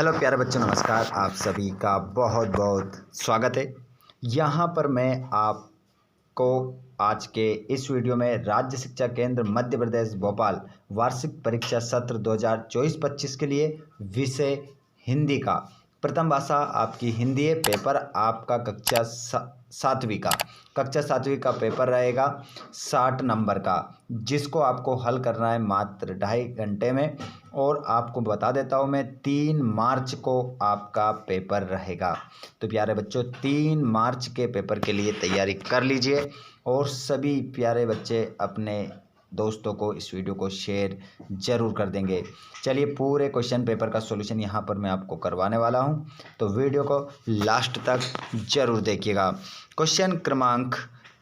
Hello प्यारे बच्चों, नमस्कार। आप सभी का बहुत बहुत स्वागत है। यहाँ पर मैं आपको आज के इस वीडियो में राज्य शिक्षा केंद्र मध्य प्रदेश भोपाल वार्षिक परीक्षा सत्र 2024-25 के लिए विषय हिंदी का प्रथम भाषा आपकी हिंदी है। पेपर आपका कक्षा सातवीं का पेपर रहेगा 60 नंबर का, जिसको आपको हल करना है मात्र 2.5 घंटे में। और आपको बता देता हूँ मैं 3 मार्च को आपका पेपर रहेगा। तो प्यारे बच्चों, 3 मार्च के पेपर के लिए तैयारी कर लीजिए और सभी प्यारे बच्चे अपने दोस्तों को इस वीडियो को शेयर जरूर कर देंगे। चलिए, पूरे क्वेश्चन पेपर का सॉल्यूशन यहाँ पर मैं आपको करवाने वाला हूँ, तो वीडियो को लास्ट तक जरूर देखिएगा। क्वेश्चन क्रमांक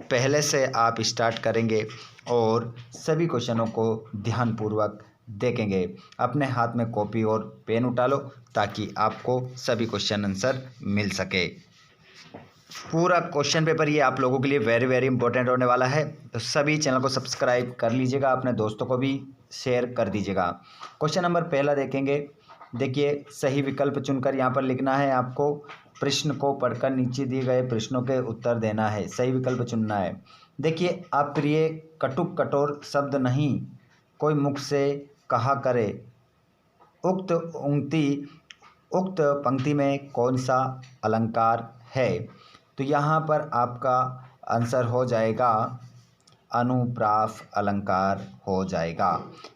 पहले से आप स्टार्ट करेंगे और सभी क्वेश्चनों को ध्यानपूर्वक देखेंगे। अपने हाथ में कॉपी और पेन उठा लो ताकि आपको सभी क्वेश्चन आंसर मिल सके। पूरा क्वेश्चन पेपर ये आप लोगों के लिए वेरी वेरी इंपॉर्टेंट होने वाला है, तो सभी चैनल को सब्सक्राइब कर लीजिएगा, अपने दोस्तों को भी शेयर कर दीजिएगा। क्वेश्चन नंबर पहला देखेंगे। देखिए, सही विकल्प चुनकर यहाँ पर लिखना है आपको। प्रश्न को पढ़कर नीचे दिए गए प्रश्नों के उत्तर देना है, सही विकल्प चुनना है। देखिए, अप्रिय कटुक कठोर शब्द नहीं कोई मुख से कहा करे। उक्त पंक्ति में कौन सा अलंकार है? तो यहाँ पर आपका आंसर हो जाएगा अनुप्रास अलंकार हो जाएगा।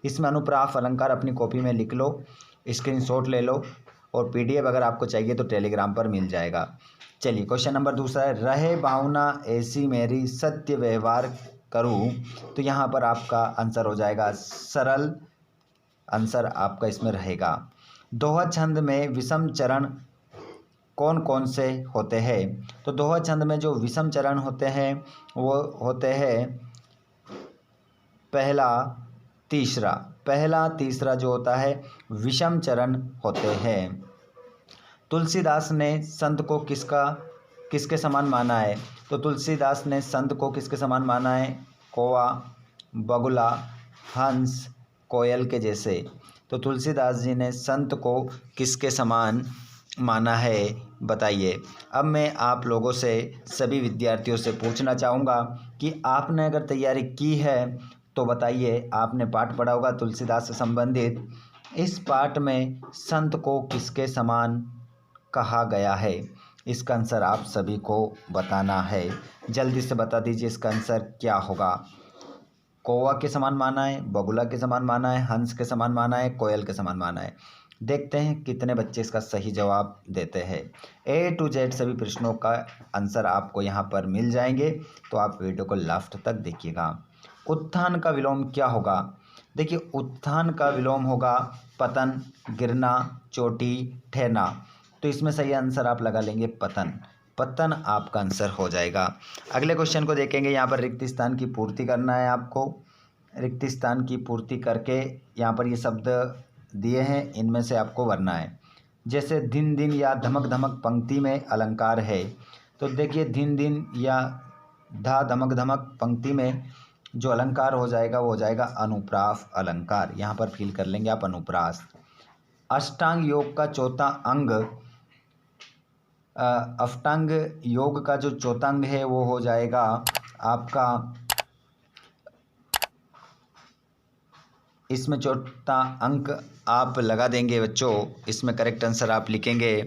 इसमें अनुप्रास अलंकार अपनी कॉपी में लिख लो, स्क्रीनशॉट ले लो और पीडीएफ अगर आपको चाहिए तो टेलीग्राम पर मिल जाएगा। चलिए, क्वेश्चन नंबर दूसरा है, रहे भावना ऐसी मेरी सत्य व्यवहार करूं। तो यहाँ पर आपका आंसर हो जाएगा सरल आंसर आपका इसमें रहेगा। दोहा छंद में विषम चरण कौन कौन से होते हैं? तो दोहा छंद में जो विषम चरण होते हैं वो होते हैं पहला तीसरा जो होता है विषम चरण होते हैं। तुलसीदास ने संत को किसके समान माना है? तो तुलसीदास ने संत को किसके समान माना है? कौवा, बगुला, हंस, कोयल के जैसे। तो तुलसीदास जी ने संत को किसके समान माना है, बताइए। अब मैं आप लोगों से सभी विद्यार्थियों से पूछना चाहूँगा कि आपने अगर तैयारी की है तो बताइए, आपने पाठ पढ़ा होगा तुलसीदास से संबंधित। इस पाठ में संत को किसके समान कहा गया है? इसका आंसर आप सभी को बताना है। जल्दी से बता दीजिए इसका आंसर क्या होगा। कौवा के समान माना है, बगुला के समान माना है, हंस के समान माना है, कोयल के समान माना है। देखते हैं कितने बच्चे इसका सही जवाब देते हैं। A to Z सभी प्रश्नों का आंसर आपको यहाँ पर मिल जाएंगे, तो आप वीडियो को लास्ट तक देखिएगा। उत्थान का विलोम क्या होगा? देखिए, उत्थान का विलोम होगा पतन, गिरना, चोटी, ठहरना। तो इसमें सही आंसर आप लगा लेंगे पतन आपका आंसर हो जाएगा। अगले क्वेश्चन को देखेंगे। यहाँ पर रिक्त स्थान की पूर्ति करना है आपको। रिक्त स्थान की पूर्ति करके यहाँ पर ये शब्द दिए हैं, इनमें से आपको भरना है। जैसे दिन दिन या धमक धमक पंक्ति में अलंकार है। तो देखिए, दिन दिन या धा धमक धमक पंक्ति में जो अलंकार हो जाएगा वो हो जाएगा अनुप्रास अलंकार। यहाँ पर फील कर लेंगे आप अनुप्रास। अष्टांग योग का चौथा अंग अष्टांग योग का जो चौथा अंग है वो हो जाएगा आपका, इसमें चौथा अंक आप लगा देंगे बच्चों। इसमें करेक्ट आंसर आप लिखेंगे,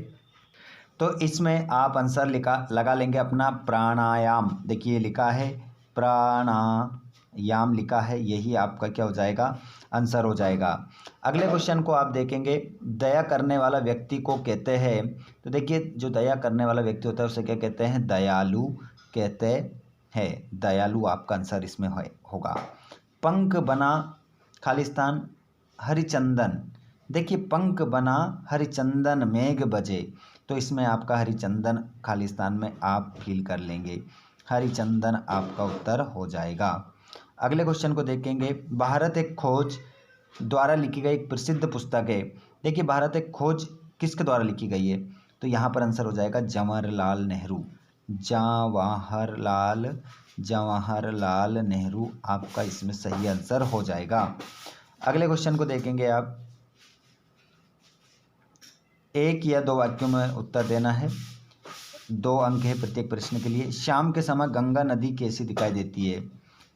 तो इसमें आप आंसर लगा लेंगे अपना प्राणायाम। देखिए, लिखा है प्राणायाम लिखा है, यही आपका क्या हो जाएगा, आंसर हो जाएगा। अगले क्वेश्चन को आप देखेंगे। दया करने वाला व्यक्ति को कहते हैं। तो देखिए, जो दया करने वाला व्यक्ति होता है उसे क्या कहते हैं? दयालु कहते हैं। दयालु आपका आंसर इसमें होगा। पंख बना खालिस्तान हरिचंदन। देखिए, पंख बना हरिचंदन मेघ बजे। तो इसमें आपका हरिचंदन खालिस्तान में आप फील कर लेंगे, हरिचंदन आपका उत्तर हो जाएगा। अगले क्वेश्चन को देखेंगे। भारत एक खोज द्वारा लिखी गई एक प्रसिद्ध पुस्तक है। देखिए, भारत एक खोज किसके द्वारा लिखी गई है? तो यहाँ पर आंसर हो जाएगा जवाहरलाल नेहरू। जवाहरलाल नेहरू आपका इसमें सही आंसर हो जाएगा। अगले क्वेश्चन को देखेंगे आप। एक या दो वाक्यों में उत्तर देना है। 2 अंक है प्रत्येक प्रश्न के लिए। शाम के समय गंगा नदी कैसी दिखाई देती है?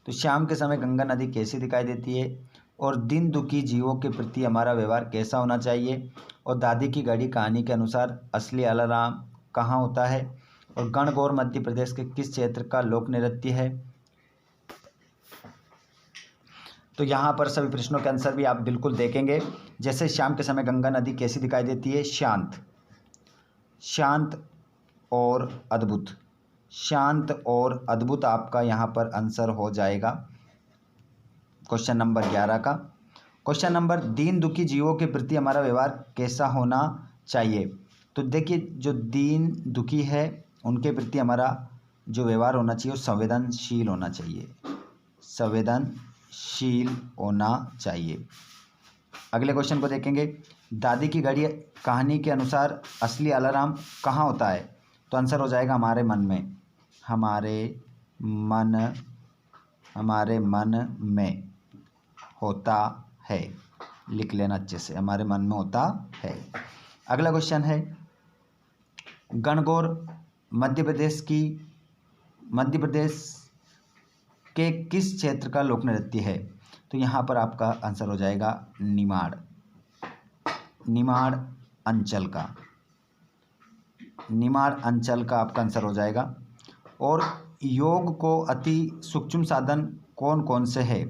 तो शाम के समय गंगा नदी कैसी दिखाई देती है? और दिन दुखी जीवों के प्रति हमारा व्यवहार कैसा होना चाहिए? और दादी की घड़ी कहानी के अनुसार असली अलार्म कहाँ होता है? और गणगौर मध्य प्रदेश के किस क्षेत्र का लोक नृत्य है? तो यहाँ पर सभी प्रश्नों के आंसर भी आप बिल्कुल देखेंगे। जैसे शाम के समय गंगा नदी कैसी दिखाई देती है? शांत, शांत और अद्भुत। शांत और अद्भुत आपका यहाँ पर आंसर हो जाएगा क्वेश्चन नंबर 11 का। क्वेश्चन नंबर, दीन दुखी जीवों के प्रति हमारा व्यवहार कैसा होना चाहिए? तो देखिए, जो दीन दुखी है उनके प्रति हमारा जो व्यवहार होना चाहिए वो संवेदनशील होना चाहिए, संवेदनशील होना चाहिए। अगले क्वेश्चन को देखेंगे। दादी की घड़ी कहानी के अनुसार असली अलार्म कहाँ होता है? तो आंसर हो जाएगा हमारे मन में, हमारे मन में होता है। लिख लेना अच्छे से, हमारे मन में होता है। अगला क्वेश्चन है, गणगौर मध्य प्रदेश के किस क्षेत्र का लोक नृत्य है? तो यहाँ पर आपका आंसर हो जाएगा निमाड़, निमाड़ अंचल का, निमाड़ अंचल का आपका आंसर हो जाएगा। और योग को अति सूक्ष्म साधन कौन कौन से है?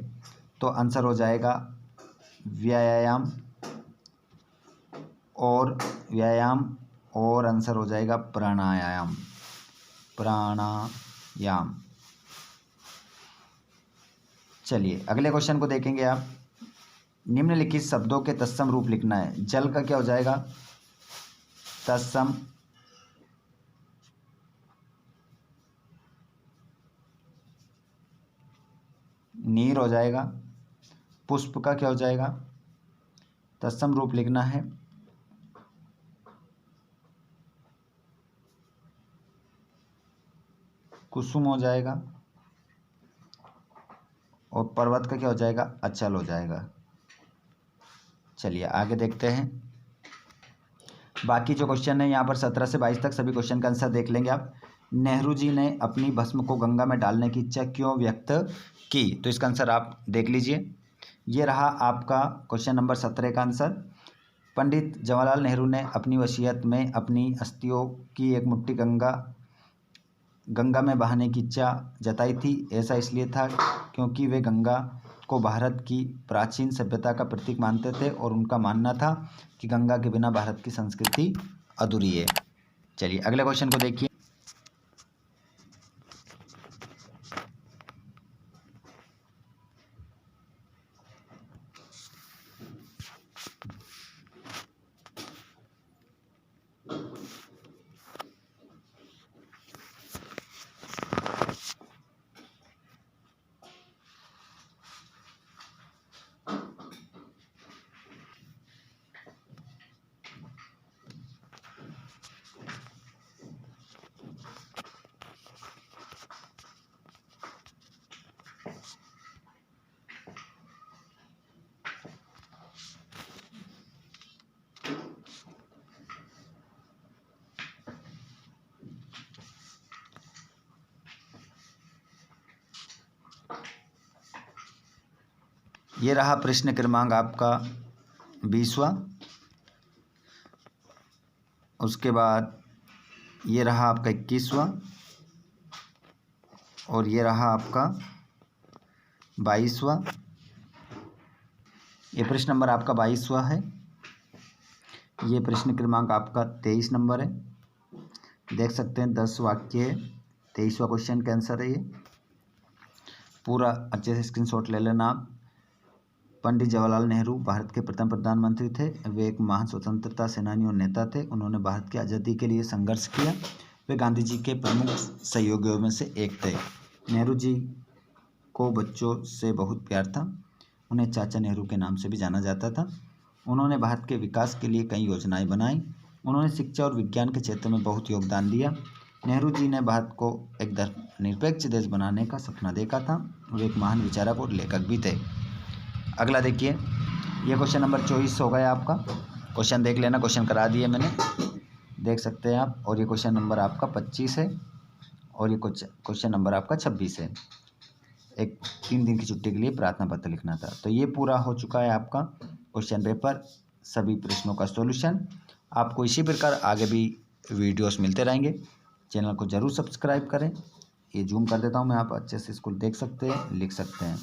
तो आंसर हो जाएगा व्यायाम और आंसर हो जाएगा प्राणायाम, प्राणायाम। चलिए अगले क्वेश्चन को देखेंगे आप। निम्नलिखित शब्दों के तत्सम रूप लिखना है। जल का क्या हो जाएगा? तत्सम। नीर हो जाएगा। पुष्प का क्या हो जाएगा? तत्सम रूप लिखना है। कुसुम हो जाएगा। और पर्वत का क्या हो जाएगा? अचल हो जाएगा। चलिए आगे देखते हैं। बाकी जो क्वेश्चन है यहाँ पर 17 से 22 तक सभी क्वेश्चन का आंसर देख लेंगे आप। नेहरू जी ने अपनी भस्म को गंगा में डालने की इच्छा क्यों व्यक्त की? तो इसका आंसर आप देख लीजिए। ये रहा आपका क्वेश्चन नंबर 17 का आंसर। पंडित जवाहरलाल नेहरू ने अपनी वसीयत में अपनी अस्थियों की एक मुट्ठी गंगा में बहाने की इच्छा जताई थी। ऐसा इसलिए था क्योंकि वे गंगा को भारत की प्राचीन सभ्यता का प्रतीक मानते थे और उनका मानना था कि गंगा के बिना भारत की संस्कृति अधूरी है। चलिए अगले क्वेश्चन को देखिए। ये रहा प्रश्न क्रमांक आपका 20वां। उसके बाद ये रहा आपका 21वां और ये रहा आपका 22वां। ये प्रश्न नंबर आपका 22वां है। ये प्रश्न क्रमांक आपका 23 नंबर है। देख सकते हैं 10 वाक्य है। 23वां क्वेश्चन का आंसर है ये। पूरा अच्छे से स्क्रीनशॉट ले लेना आप। पंडित जवाहरलाल नेहरू भारत के प्रथम प्रधानमंत्री थे। वे एक महान स्वतंत्रता सेनानी और नेता थे। उन्होंने भारत की आज़ादी के लिए संघर्ष किया। वे गांधी जी के प्रमुख सहयोगियों में से एक थे। नेहरू जी को बच्चों से बहुत प्यार था। उन्हें चाचा नेहरू के नाम से भी जाना जाता था। उन्होंने भारत के विकास के लिए कई योजनाएं बनाई। उन्होंने शिक्षा और विज्ञान के क्षेत्र में बहुत योगदान दिया। नेहरू जी ने भारत को एक धर्मनिरपेक्ष देश बनाने का सपना देखा था। वे एक महान विचारक और लेखक भी थे। अगला देखिए, यह क्वेश्चन नंबर 24 हो गया आपका। क्वेश्चन देख लेना, क्वेश्चन करा दिए मैंने, देख सकते हैं आप। और ये क्वेश्चन नंबर आपका 25 है और ये क्वेश्चन नंबर आपका 26 है। एक 3 दिन की छुट्टी के लिए प्रार्थना पत्र लिखना था। तो ये पूरा हो चुका है आपका क्वेश्चन पेपर, सभी प्रश्नों का सॉल्यूशन। आपको इसी प्रकार आगे भी वीडियोस मिलते रहेंगे। चैनल को ज़रूर सब्सक्राइब करें। ये जूम कर देता हूँ मैं, आप अच्छे से इसको देख सकते हैं, लिख सकते हैं।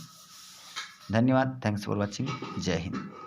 धन्यवाद। Thanks for watching. जय हिंद।